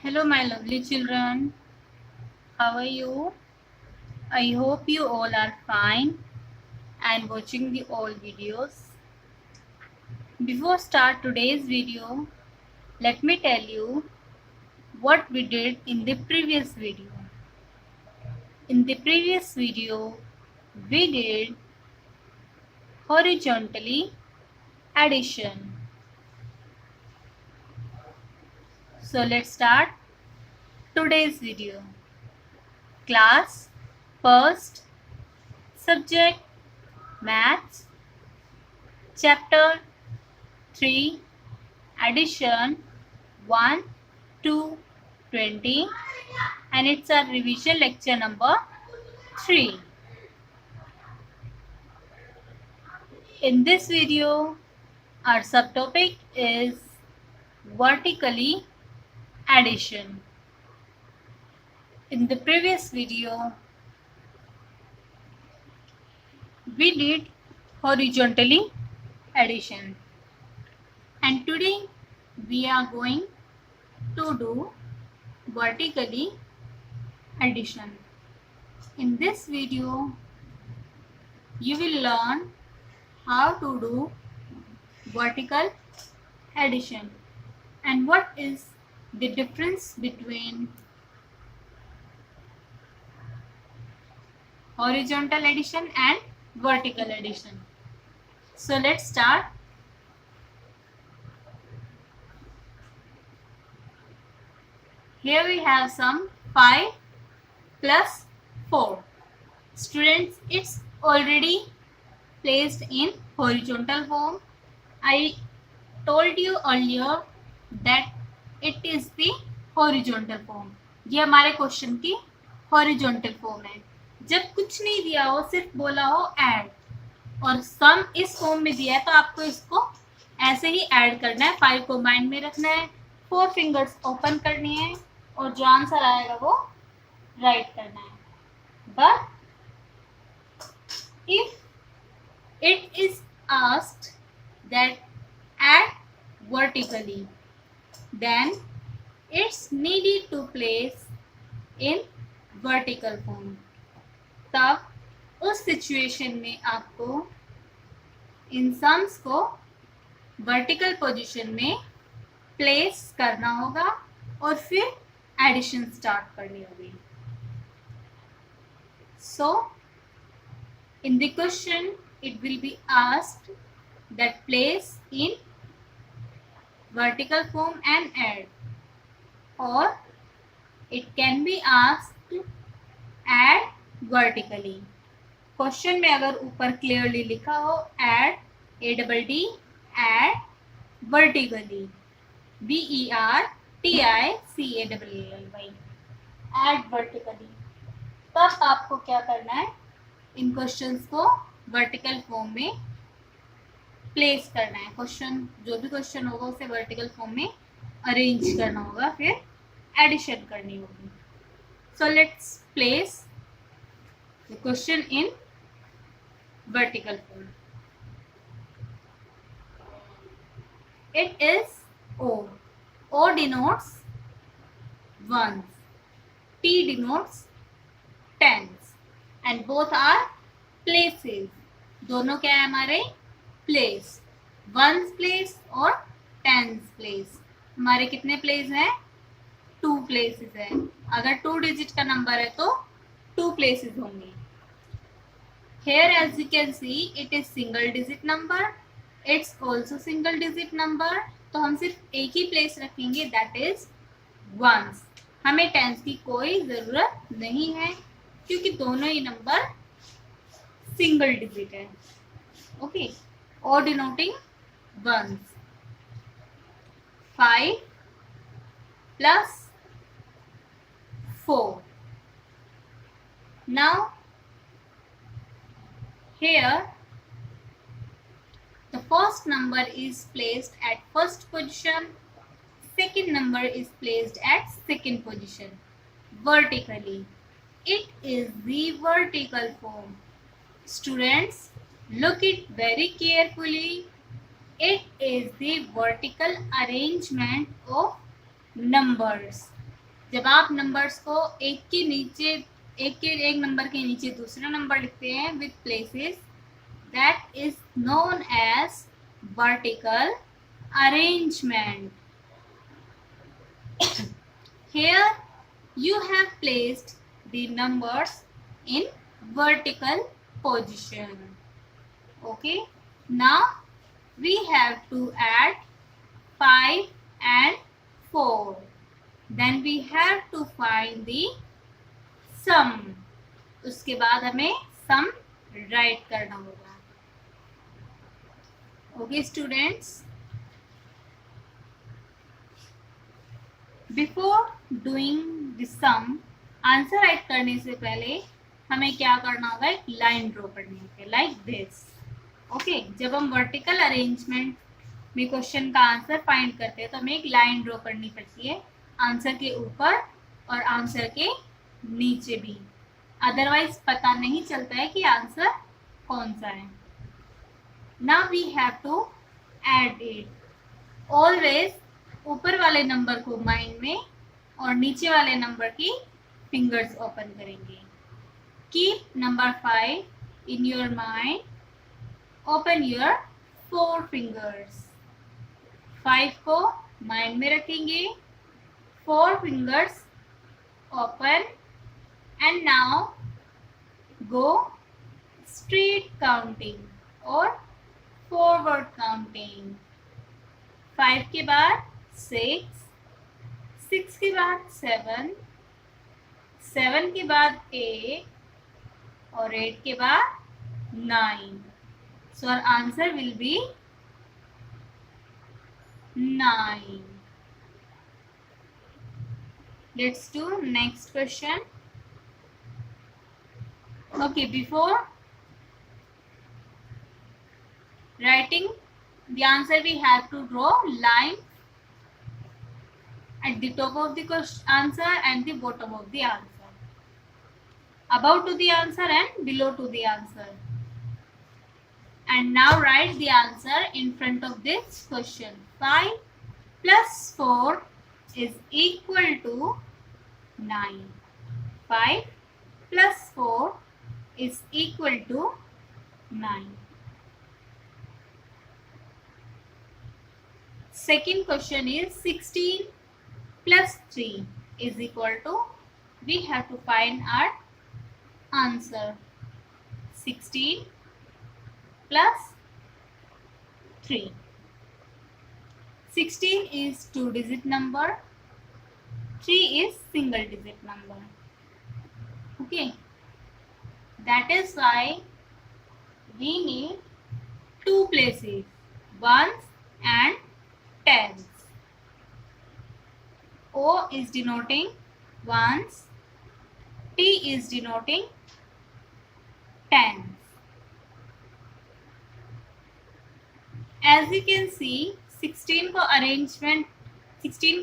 Hello, my lovely children. How are you? I hope you all are fine and watching the all videos. Before start today's video, let me tell you what we did in the previous video. In the previous video, we did horizontally addition. So let's start today's video. Class, first, subject, maths, chapter 3, addition 1 to 20, and it's our revision lecture number 3. In this video, our subtopic is vertically addition. In the previous video, we did horizontally addition, and today we are going to do vertically addition. In this video, you will learn how to do vertical addition and what is the difference between horizontal addition and vertical addition. So let's start. Here we have some 5 plus 4. Students, it's already placed in horizontal form. I told you earlier that it is the horizontal form. ये हमारे question की horizontal form है. जब कुछ नहीं दिया हो, सिर्फ बोला हो ऐड और सम इस फॉर्म में दिया है, तो आपको इसको ऐसे ही ऐड करना है. 5 को माइंड में रखना है, 4 फिंगर्स ओपन करनी है और जो आंसर आएगा वो राइट करना है. But if it is asked that add vertically, then it's needed to place in vertical form. तब उस सिचुएशन में आपको इन सम्स को वर्टिकल पोजीशन में प्लेस करना होगा और फिर एडिशन स्टार्ट करनी होगी. So in the question, it will be asked that place in vertical form and add, or it can be asked add vertically. Question में अगर ऊपर क्लियरली लिखा हो add ADD add vertically VERTICALLY add vertically, तब आपको क्या करना है, इन क्वेश्चंस को वर्टिकल फॉर्म में प्लेस करना है. क्वेश्चन जो भी क्वेश्चन होगा उसे वर्टिकल फॉर्म में अरेंज करना होगा, फिर एडिशन करनी होगी. So let's place the question in vertical form. It is O denotes ones, T denotes tens, and both are places. दोनों क्या है हमारे प्लेस, वंस प्लेस और टेंस प्लेस. हमारे कितने प्लेस हैं, 2 प्लेसेस है. अगर 2 डिजिट का नंबर है तो 2 प्लेसेस होंगे. Here as you can see it is single digit number, it's also single digit number, तो हम सिर्फ एक ही प्लेस रखेंगे, दैट इज वंस. हमें टेंस की कोई जरूरत नहीं है क्योंकि दोनों ही नंबर सिंगल डिजिट है. ओके, और denoting once. 5 plus 4. Now here the first number is placed at first position, second number is placed at second position vertically. It is the vertical form. Students, look it very carefully. It is the vertical arrangement of numbers. जब आप numbers को एक के नीचे एक number के नीचे दूसरा नंबर लिखते हैं with places, that is known as vertical arrangement. Here you have placed the numbers in vertical position. Okay, now we have to add 5 and 4. Then we have to find the sum. उसके बाद हमें sum write करना होगा. Okay students, before doing the sum, answer write करने से पहले हमें क्या करना होगा, एक लाइन ड्रॉ करनी होगी लाइक दिस. ओके, जब हम वर्टिकल अरेंजमेंट में क्वेश्चन का आंसर फाइंड करते हैं तो हमें एक लाइन ड्रॉ करनी पड़ती है आंसर के ऊपर और आंसर के नीचे भी, अदरवाइज पता नहीं चलता है कि आंसर कौन सा है. Now we have to add it. Always ऊपर वाले नंबर को माइंड में और नीचे वाले नंबर की फिंगर्स ओपन करेंगे. Keep number 5 in your mind. Open your 4 fingers. 5 को माइंड में रखेंगे, 4 fingers open, and now go straight counting और फॉरवर्ड काउंटिंग. 5 के बाद 6, 6 के बाद 7, 7 के बाद 8 और 8 के बाद 9. So our answer will be 9. Let's do next question. Okay, before writing the answer we have to draw line at the top of the answer and the bottom of the answer, above to the answer and below to the answer. And now write the answer in front of this question. 5 plus 4 is equal to 9. 5 plus 4 is equal to 9. Second question is 16 plus 3 is equal to, we have to find our answer. 16 plus 3. 16 is 2-digit number, 3 is single-digit number. Okay, that is why we need 2 places, ones and tens. O is denoting ones, T is denoting tens. As you can see, 16 का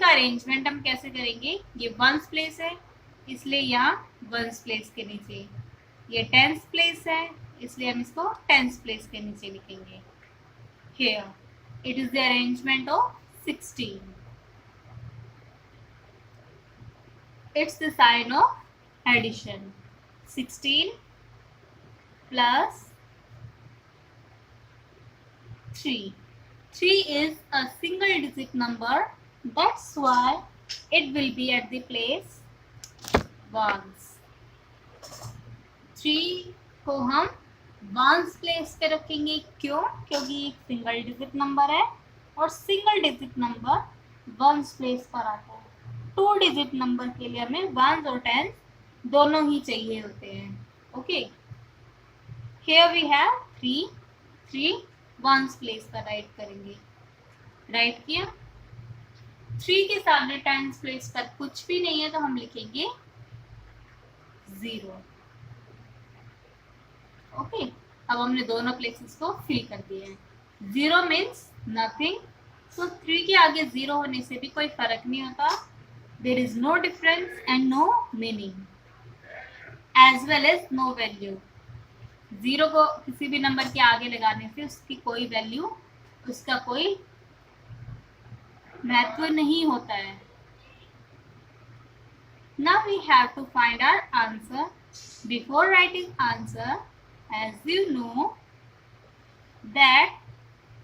arrangement हम कैसे करेंगे, ये ones place है इसलिए यहाँ ones place के नीचे, ये टेंस प्लेस है इसलिए हम इसको टेंस प्लेस के नीचे लिखेंगे. Here it is the arrangement of 16. It's the sign of addition. 16 plus 3. 3 is a single digit number, that's why it will be at the place ones. 3 को हम वंस प्लेस पे रखेंगे. क्यों? क्योंकि एक सिंगल डिजिट नंबर है और single digit number once place पर आता है. 2 डिजिट नंबर के लिए हमें वंस और टेंस दोनों ही चाहिए होते हैं. Okay, here we have 3 ones place पर राइट करेंगे. राइट किया. 3 के सामने टेंस प्लेस पर कुछ भी नहीं है तो हम लिखेंगे 0. ओके, अब हमने दोनों प्लेसेस को फिल कर दिए हैं. 0 मीन्स नथिंग, तो 3 के आगे 0 होने से भी कोई फर्क नहीं होता. There is no difference and no meaning as well as no value. 0 को किसी भी नंबर के आगे लगाने से उसकी कोई वैल्यू, उसका कोई महत्व नहीं होता है. Now we have to find our answer. Before writing answer, as you know that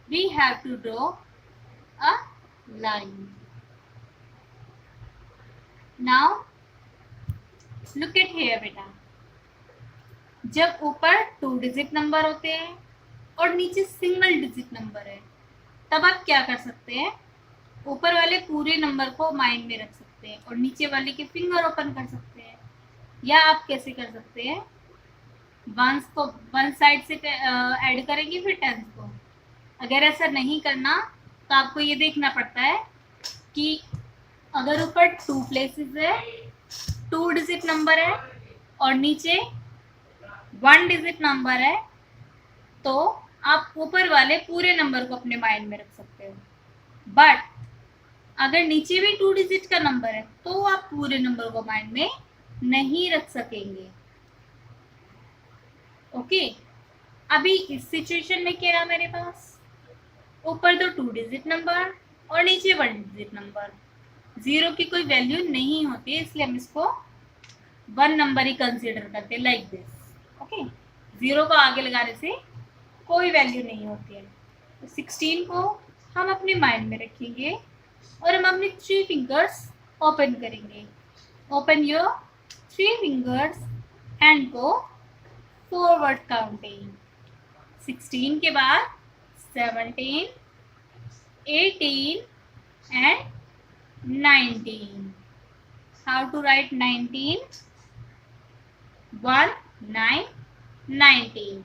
we have to draw a line. Now look at here बेटा, जब ऊपर 2 डिजिट नंबर होते हैं और नीचे सिंगल डिजिट नंबर है, तब आप क्या कर सकते हैं, ऊपर वाले पूरे नंबर को माइंड में रख सकते हैं और नीचे वाले के फिंगर ओपन कर सकते हैं। या आप कैसे कर सकते हैं, वंस को वन साइड से ऐड करेंगे फिर टेंस को। अगर ऐसा नहीं करना तो आपको ये देखना पड़ता है कि अगर ऊपर 2 प्लेसेस है, 2 डिजिट नंबर है और नीचे 1 डिजिट नंबर है, तो आप ऊपर वाले पूरे नंबर को अपने माइंड में रख सकते हो। बट अगर नीचे भी 2 डिजिट का नंबर है तो आप पूरे नंबर को माइंड में नहीं रख सकेंगे। ओके, अभी इस सिचुएशन में क्या है, मेरे पास ऊपर तो 2 डिजिट नंबर और नीचे 1 डिजिट नंबर, 0 की कोई वैल्यू नहीं होती है, इसलिए हम इसको 1 नंबर ही कंसीडर करते हैं, लाइक दिस। ओके, 0 को आगे लगाने से कोई वैल्यू नहीं होती है। तो 16 को हम अपने माइंड में रखेंगे और हम अपने 3 फिंगर्स ओपन करेंगे। Open your 3 fingers and go forward counting. 16 के बाद 17, 18 and 19. How to write 19? 1, 9, 19.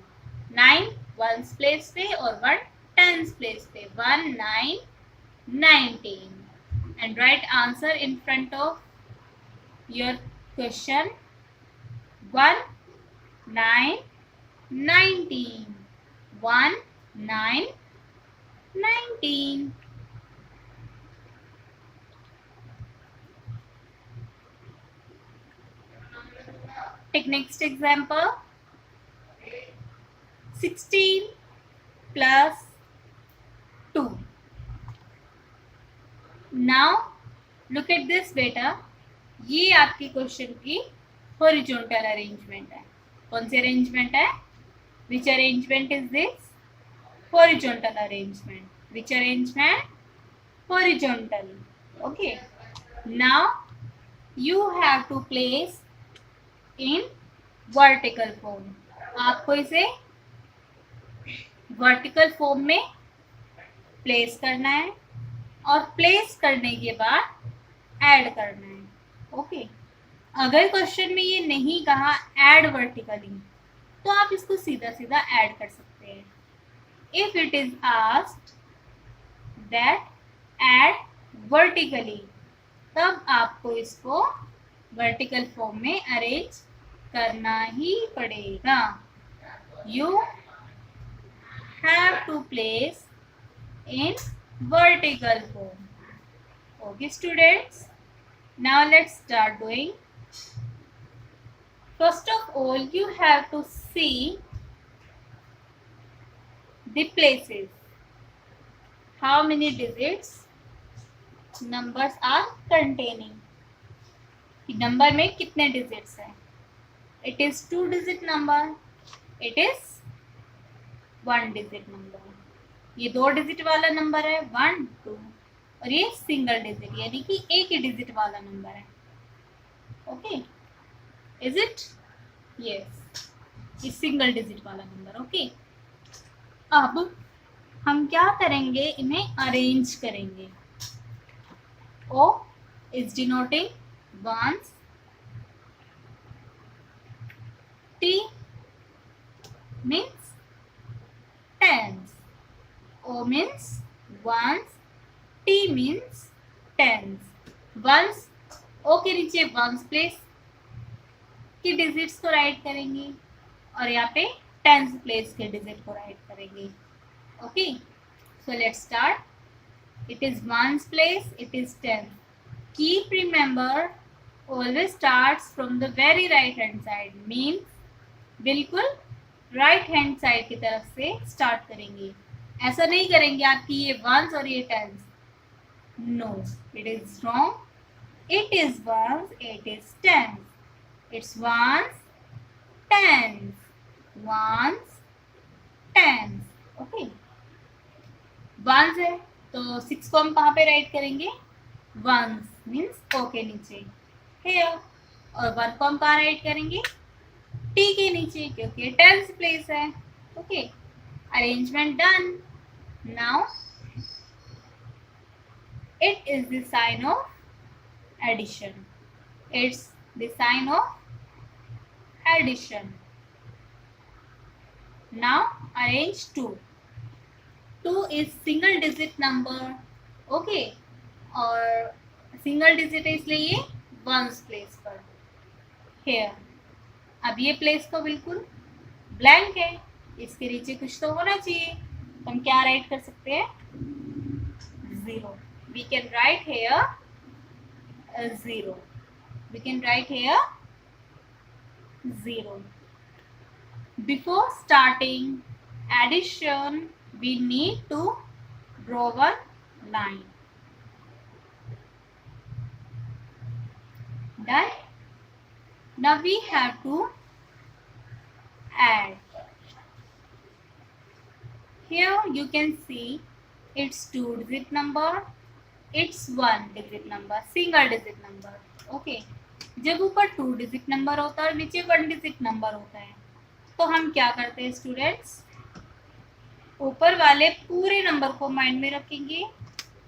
9 ones place पे और 1 tens place पे। 1, 9, 19. And write answer in front of your question. 1, 9, 19. 1, 9, 19. Take next example. 16 plus 2. Now look at this बेटा, ये आपके question की horizontal arrangement है। कौन सी अरेंजमेंट है? Which arrangement is this? Horizontal arrangement. Which arrangement? Horizontal. Okay. Now you have to place in vertical form. आपको इसे vertical form में प्लेस करना है और प्लेस करने के बाद ऐड करना है। ओके, अगर क्वेश्चन में ये नहीं कहा ऐड वर्टिकली, तो आप इसको सीधा सीधा ऐड कर सकते हैं। If it is asked that add vertically, तब आपको इसको वर्टिकल फॉर्म में अरेंज करना ही पड़ेगा। You have to place in vertical form. Okay students, now let's start doing. First of all, you have to see the places. How many digits numbers are containing? Number में कितने digits हैं? It is 2 digit number. It is 1 digit number. ये 2 digit वाला number है 1, 2, और ये single digit यानी कि एक ही डिजिट वाला नंबर है। Okay, is it? यस, ये सिंगल डिजिट वाला नंबर। ओके, अब हम क्या करेंगे, इन्हें अरेंज करेंगे। O is denoting ones, T means tens, O means ones, T means tens. Ones, O के नीचे ones place की डिजिट्स को राइट करेंगे और यहाँ पे टेंस प्लेस के डिजिट को राइट करेंगे। Okay, so let's start. It is ones place, it is tens. Keep remember, always starts from the very right hand side. Means बिल्कुल राइट हैंड साइड की तरफ से स्टार्ट करेंगे। ऐसा नहीं करेंगे आप कि ये वंस और ये tens, no, it is wrong. It is ones, it is tens. It's ones, tens, ones, tens. Okay, ones है तो 6 को हम कहाँ पे राइट करेंगे? वंस मीन्स ओ के नीचे हेयर, और 1 को हम कहाँ राइट करेंगे? टी के नीचे, क्योंकि टेंस प्लेस है. Okay, arrangement done. Now it is the sign of addition. It's the sign of addition. Now arrange 2. 2 is single digit number. Okay, और सिंगल डिजिट है इसलिए ये वंस प्लेस पर. Here, अब ये प्लेस तो बिल्कुल ब्लैंक है, इसके नीचे कुछ तो होना चाहिए. तो हम क्या राइट कर सकते हैं? 0. We can write here 0. We can write here 0. Before starting addition, we need to draw one line. Done. Now we have to add. Here you can see it's 2-digit number. It's 1-digit number, single digit number. Okay, जब ऊपर 2 digit number होता है और नीचे 1 digit number होता है तो हम क्या करते हैं स्टूडेंट्स? ऊपर वाले पूरे नंबर को माइंड में रखेंगे,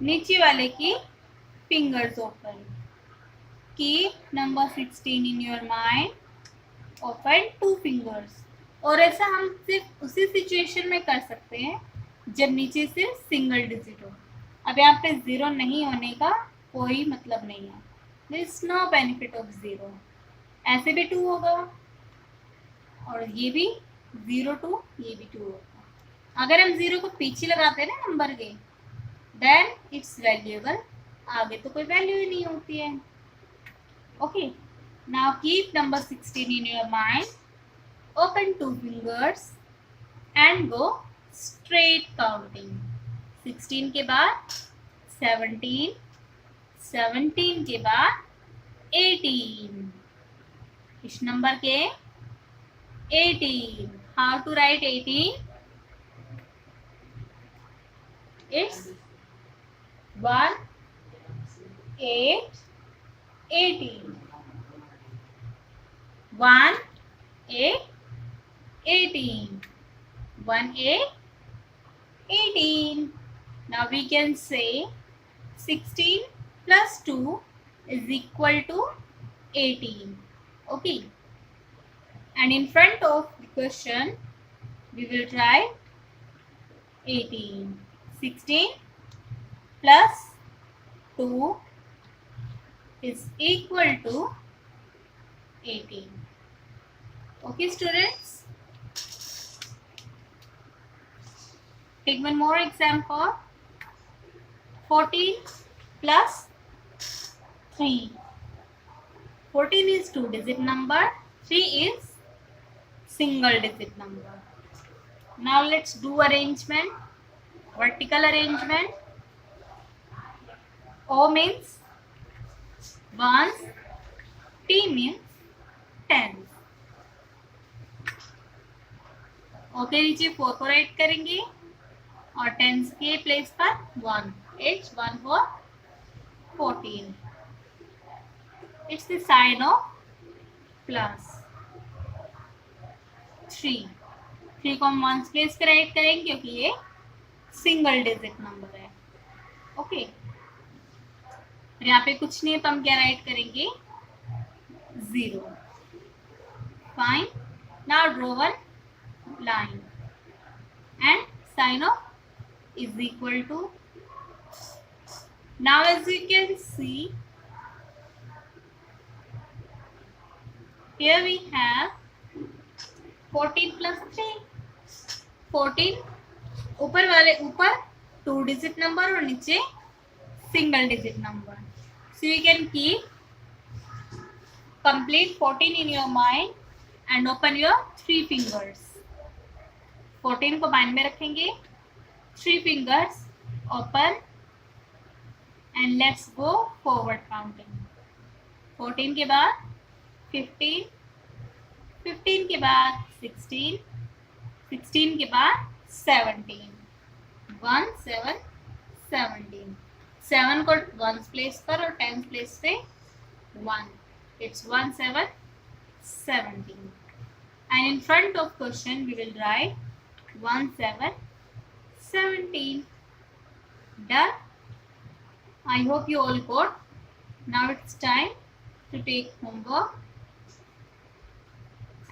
नीचे वाले की fingers open. Keep number 16 in your mind, open 2 fingers. और ऐसा हम सिर्फ उसी सिचुएशन में कर सकते हैं जब नीचे सिर्फ सिंगल डिजिट हो. अब यहाँ पे 0 नहीं होने का कोई मतलब नहीं है. There is no benefit of 0. ऐसे भी 2 होगा और ये भी 0 2, ये भी 2 होगा. अगर हम 0 को पीछे लगाते हैं ना नंबर के, देन इट्स वैल्यूएबल. आगे तो कोई वैल्यू ही नहीं होती है. Okay, now keep number 16 in your mind, open 2 fingers and go straight counting. 16 के बाद 17, 17 के बाद 18. इस नंबर के 18. How to write 18? It's 1 8 18. 1 8 18. 1 8 18. Now we can say 16 plus 2 is equal to 18. Okay. And in front of the question, we will write 18. 16 plus 2 is equal to 18. Okay, students? Take one more example. 14 plus 3. 14 is 2-digit number. 3 is single digit number. Now let's do arrangement. Vertical arrangement. O means ones, T means tens. O के नीचे 4 को right करेंगे और tense के place पर 1. It's 1 for 14. It's the sign of plus. 3. 3 को हम ones place पे राइट करेंगे क्योंकि ये सिंगल डिजिट नंबर है. ओके, यहाँ पे कुछ नहीं है तो हम क्या राइट करेंगे? 0. Fine. Now draw one line and sign of is equal to. Now as you can see, here we have 14 plus 3. 14 ऊपर वाले ऊपर 2 डिजिट नंबर और नीचे single digit number. So you can keep complete 14 in your mind and open your 3 fingers. 14 को mind में रखेंगे, 3 fingers open and let's go forward counting. 14 के बाद 15, 15 के बाद 16, 16 के बाद 17, 1 7 17, 7 को 1 प्लेस पर और 10 प्लेस पे 1, it's 1 7 17, and in front of question we will write 1 7 17. Done. I hope you all got. Now it's time to take homework,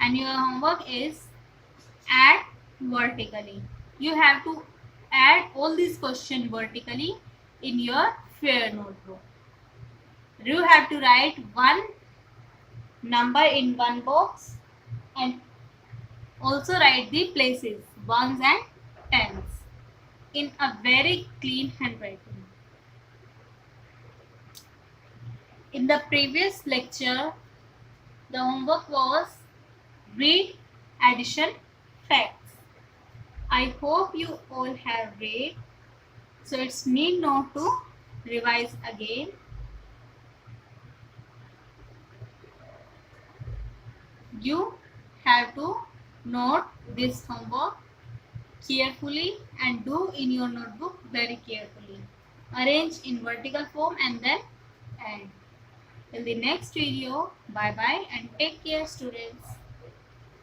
and your homework is add vertically. You have to add all these questions vertically in your fair notebook. You have to write one number in one box and also write the places, ones and tens, in a very clean handwriting. In the previous lecture, the homework was read addition facts. I hope you all have read, so it's need not to revise again. You have to note this homework carefully and do in your notebook very carefully. Arrange in vertical form and then end. Till the next video, bye bye and take care, students.